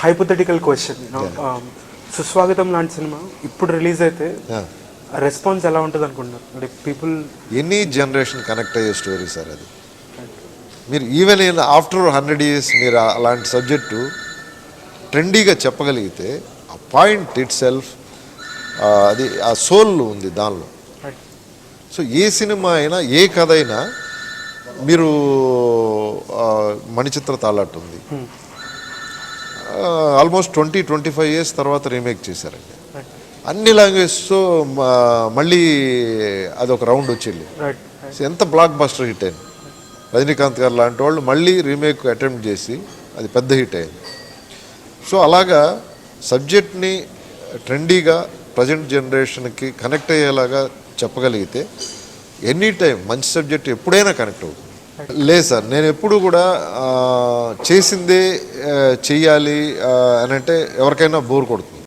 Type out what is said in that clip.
Hypothetical question సుస్వాగతం లాంటి cinema ఇప్పుడు రిలీజ్ అయితే రెస్పాన్స్ ఎలా ఉంటుంది అనుకుంటున్నారు? అంటే పీపుల్ ఎనీ జనరేషన్ కనెక్ట్ అయ్యే స్టోరీ సార్ అది. మీరు ఈవెన్ ఆఫ్టర్ 100 years మీరు అలాంటి సబ్జెక్టు ట్రెండీగా చెప్పగలిగితే ఆ పాయింట్ ఇట్ సెల్ఫ్ అది ఆ సోల్ ఉంది దానిలో. సో ఏ సినిమా అయినా ఏ కథ అయినా మీరు మణిచిత్ర తాలాట్ ఉంది, ఆల్మోస్ట్ 20-25 years తర్వాత రీమేక్ చేశారండి. అన్ని లాంగ్వేజ్తో మళ్ళీ అదొక రౌండ్ వచ్చింది. ఎంత బ్లాక్ బస్టర్ హిట్ అయింది. రజనీకాంత్ గారు లాంటి వాళ్ళు మళ్ళీ రీమేక్ అటెంప్ట్ చేసి అది పెద్ద హిట్ అయింది. సో అలాగా సబ్జెక్ట్ని ట్రెండీగా ప్రజెంట్ జనరేషన్కి కనెక్ట్ అయ్యేలాగా చెప్పగలిగితే ఎనీ టైం మంచి సబ్జెక్ట్ ఎప్పుడైనా కనెక్ట్ అవుతుంది. లేదు సార్, నేను ఎప్పుడు కూడా చేసిందే చెయ్యాలి అని అంటే ఎవరికైనా బోర్ కొడుతుంది.